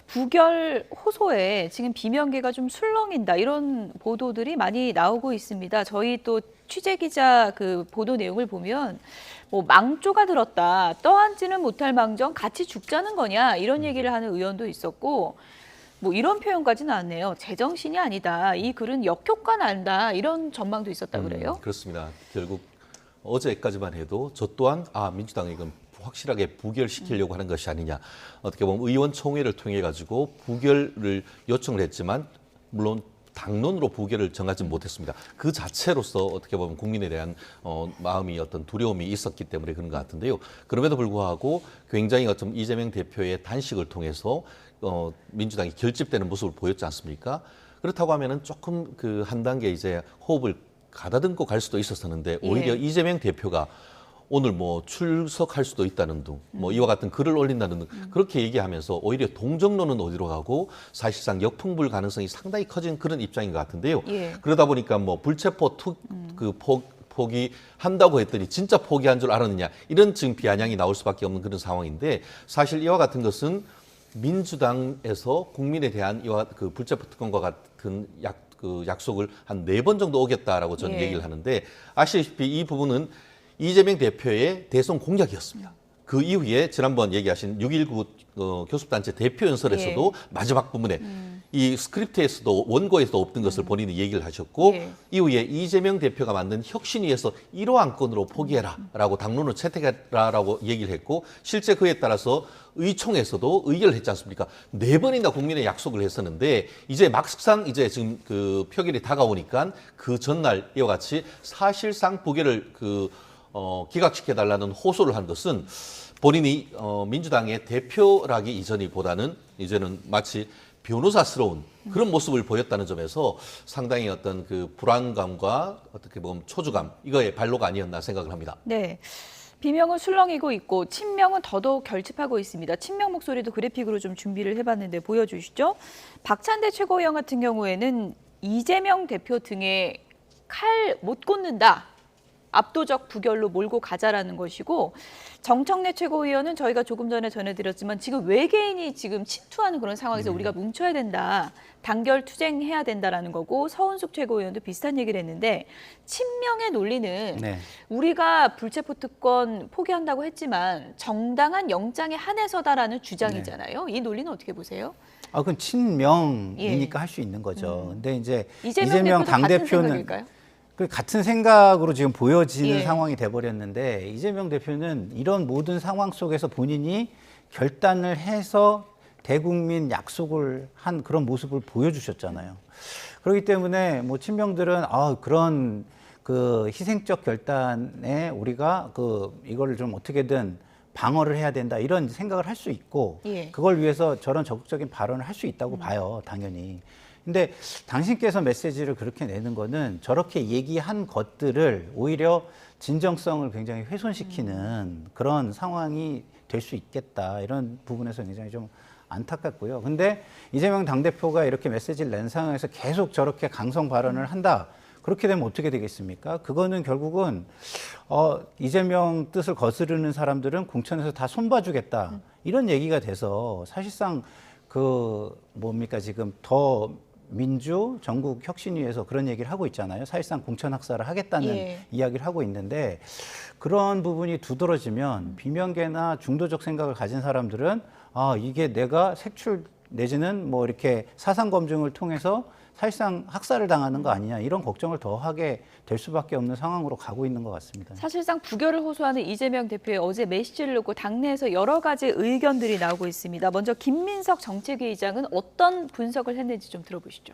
부결 호소에 지금 비명계가 좀 술렁인다 이런 보도들이 많이 나오고 있습니다. 저희 또 취재 기자 그 보도 내용을 보면 뭐 망조가 들었다, 떠안지는 못할 망정 같이 죽자는 거냐 이런 얘기를 하는 의원도 있었고 뭐 이런 표현까지 나왔네요. 제정신이 아니다. 이 글은 역효과 난다. 이런 전망도 있었다 그래요. 그렇습니다. 결국 어제까지만 해도 저 또한 민주당이 이건 확실하게 부결시키려고 하는 것이 아니냐. 어떻게 보면 의원총회를 통해 가지고 부결을 요청을 했지만 물론 당론으로 부결을 정하지 못했습니다. 그 자체로서 어떻게 보면 국민에 대한 마음이 어떤 두려움이 있었기 때문에 그런 것 같은데요. 그럼에도 불구하고 굉장히 어떤 이재명 대표의 단식을 통해서 민주당이 결집되는 모습을 보였지 않습니까? 그렇다고 하면은 조금 그 한 단계 이제 호흡을 가다듬고 갈 수도 있었었는데 오히려 이재명 대표가 오늘 뭐 출석할 수도 있다는 등, 뭐 이와 같은 글을 올린다는 등 그렇게 얘기하면서 오히려 동정론은 어디로 가고 사실상 역풍불 가능성이 상당히 커진 그런 입장인 것 같은데요. 그러다 보니까 뭐 불체포 포기한다고 했더니 진짜 포기한 줄 알았느냐 이런 지금 비아냥이 나올 수밖에 없는 그런 상황인데 사실 이와 같은 것은 민주당에서 국민에 대한 이와 그 불체포 특권과 같은 약속을 한 4번 정도 오겠다라고 저는 얘기를 하는데 아시다시피 이 부분은 이재명 대표의 대선 공약이었습니다. 그 이후에 지난번 얘기하신 6.19 교섭단체 대표 연설에서도 마지막 부분에 이 스크립트에서도 원고에서도 없던 것을 본인이 얘기를 하셨고 이후에 이재명 대표가 만든 혁신위에서 1호 안건으로 포기해라라고 당론을 채택해라라고 얘기를 했고 실제 그에 따라서 의총에서도 의결을 했지 않습니까? 4번이나 국민의 약속을 했었는데 이제 막상 이제 지금 그 표결이 다가오니까 그 전날 이와 같이 사실상 부결을 기각시켜달라는 호소를 한 것은 본인이 민주당의 대표라기 이전이보다는 이제는 마치 변호사스러운 그런 모습을 보였다는 점에서 상당히 어떤 그 불안감과 어떻게 보면 초조감 이거의 발로가 아니었나 생각을 합니다. 네. 비명은 술렁이고 있고 친명은 더더욱 결집하고 있습니다. 친명 목소리도 그래픽으로 좀 준비를 해봤는데 보여주시죠. 박찬대 최고위원 같은 경우에는 이재명 대표 등에 칼 못 꽂는다. 압도적 부결로 몰고 가자라는 것이고 정청래 최고위원은 저희가 조금 전에 전해드렸지만 지금 외계인이 지금 침투하는 그런 상황에서 우리가 뭉쳐야 된다. 단결 투쟁해야 된다라는 거고 서은숙 최고위원도 비슷한 얘기를 했는데 친명의 논리는 우리가 불체포 특권 포기한다고 했지만 정당한 영장에 한해서다라는 주장이잖아요. 이 논리는 어떻게 보세요? 그건 친명이니까 할 수 있는 거죠. 근데 이제 이재명 당대표는 같은 생각으로 지금 보여지는 상황이 돼버렸는데 이재명 대표는 이런 모든 상황 속에서 본인이 결단을 해서 대국민 약속을 한 그런 모습을 보여주셨잖아요. 그렇기 때문에 뭐 친명들은 그런 그 희생적 결단에 우리가 이거를 좀 어떻게든 방어를 해야 된다 이런 생각을 할 수 있고 그걸 위해서 저런 적극적인 발언을 할 수 있다고 봐요, 당연히. 근데 당신께서 메시지를 그렇게 내는 거는 저렇게 얘기한 것들을 오히려 진정성을 굉장히 훼손시키는 그런 상황이 될 수 있겠다. 이런 부분에서 굉장히 좀 안타깝고요. 근데 이재명 당대표가 이렇게 메시지를 낸 상황에서 계속 저렇게 강성 발언을 한다. 그렇게 되면 어떻게 되겠습니까? 그거는 결국은 이재명 뜻을 거스르는 사람들은 공천에서 다 손봐주겠다. 이런 얘기가 돼서 사실상 지금 더 민주 전국 혁신위에서 그런 얘기를 하고 있잖아요. 사실상 공천 학살을 하겠다는 이야기를 하고 있는데 그런 부분이 두드러지면 비명계나 중도적 생각을 가진 사람들은 이게 내가 색출 내지는 뭐 이렇게 사상 검증을 통해서 사실상 학살을 당하는 거 아니냐 이런 걱정을 더 하게 될 수밖에 없는 상황으로 가고 있는 것 같습니다. 사실상 부결을 호소하는 이재명 대표의 어제 메시지를 놓고 당내에서 여러 가지 의견들이 나오고 있습니다. 먼저 김민석 정책위의장은 어떤 분석을 했는지 좀 들어보시죠.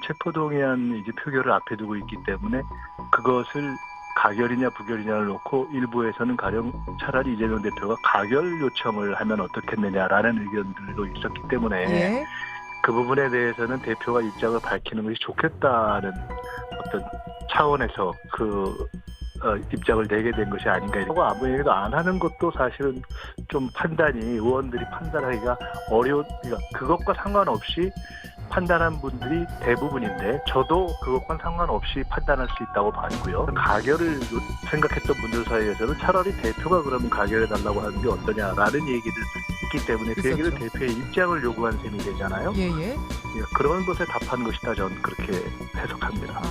체포동의안 이제 표결을 앞에 두고 있기 때문에 그것을 가결이냐 부결이냐를 놓고 일부에서는 가령 차라리 이재명 대표가 가결 요청을 하면 어떻겠느냐라는 의견들도 있었기 때문에 그 부분에 대해서는 대표가 입장을 밝히는 것이 좋겠다는 어떤 차원에서 입장을 내게 된 것이 아닌가. 아무 얘기도 안 하는 것도 사실은 좀 의원들이 판단하기가 그것과 상관없이 판단한 분들이 대부분인데 저도 그것과 상관없이 판단할 수 있다고 봤고요. 가결을 생각했던 분들 사이에서는 차라리 대표가 그러면 가결해달라고 하는 게 어떠냐라는 얘기를 있기 때문에 그 얘기를 있었죠. 대표의 입장을 요구한 셈이 되잖아요. 예. 예, 그런 것에 답한 것이다 저는 그렇게 해석합니다.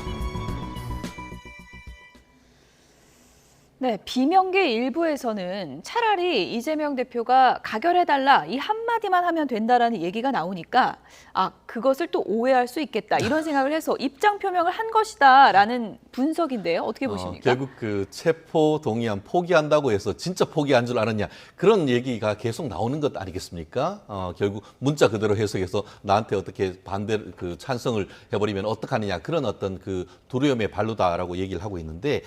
네, 비명계 일부에서는 차라리 이재명 대표가 가결해달라 이 한마디만 하면 된다라는 얘기가 나오니까 그것을 또 오해할 수 있겠다 이런 생각을 해서 입장 표명을 한 것이다라는 분석인데요. 어떻게 보십니까? 결국 그 체포 동의안 포기한다고 해서 진짜 포기한 줄 알았냐 그런 얘기가 계속 나오는 것 아니겠습니까? 결국 문자 그대로 해석해서 나한테 어떻게 반대 그 찬성을 해버리면 어떡하느냐 그런 어떤 그 두려움의 발로다라고 얘기를 하고 있는데.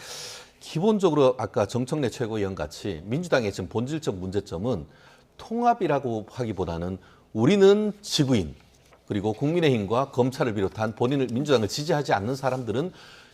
기본적으로 아까 정청래 최고위원 같이 민주당의 지금 본질적 문제점은 통합이라고 하기보다는 우리는 지구인 그리고 국민의힘과 검찰을 비롯한 본인을 민주당을 지지하지 않는 사람들은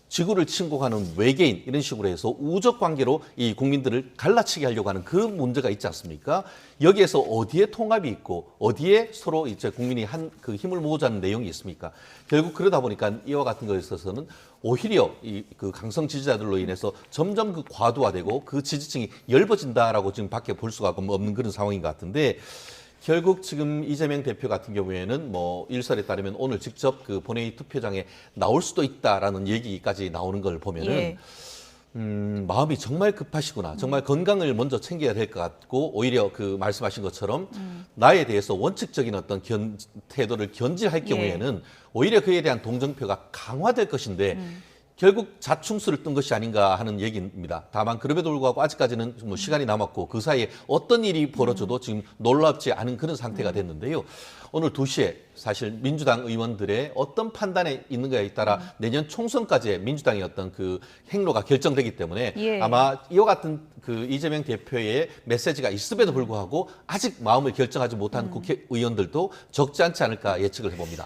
지구를 침공하는 외계인 이런 식으로 해서 우적 관계로 이 국민들을 갈라치게 하려고 하는 그 문제가 있지 않습니까? 여기에서 어디에 통합이 있고 어디에 서로 이제 국민이 한 그 힘을 모으자는 내용이 있습니까? 결국 그러다 보니까 이와 같은 것에 있어서는 오히려 이 그 강성 지지자들로 인해서 점점 그 과도화되고 그 지지층이 엷어진다라고 지금 밖에 볼 수가 없는 그런 상황인 것 같은데. 결국 지금 이재명 대표 같은 경우에는 뭐 일설에 따르면 오늘 직접 그 본회의 투표장에 나올 수도 있다라는 얘기까지 나오는 걸 보면은 마음이 정말 급하시구나. 정말 건강을 먼저 챙겨야 될 것 같고 오히려 그 말씀하신 것처럼 나에 대해서 원칙적인 어떤 태도를 견지할 경우에는 오히려 그에 대한 동정표가 강화될 것인데 결국 자충수를 뜬 것이 아닌가 하는 얘기입니다. 다만 그럼에도 불구하고 아직까지는 뭐 시간이 남았고 그 사이에 어떤 일이 벌어져도 지금 놀랍지 않은 그런 상태가 됐는데요. 오늘 2시에 사실 민주당 의원들의 어떤 판단에 있는가에 따라 내년 총선까지의 민주당의 어떤 그 행로가 결정되기 때문에 아마 이와 같은 그 이재명 대표의 메시지가 있음에도 불구하고 아직 마음을 결정하지 못한 국회의원들도 적지 않지 않을까 예측을 해봅니다.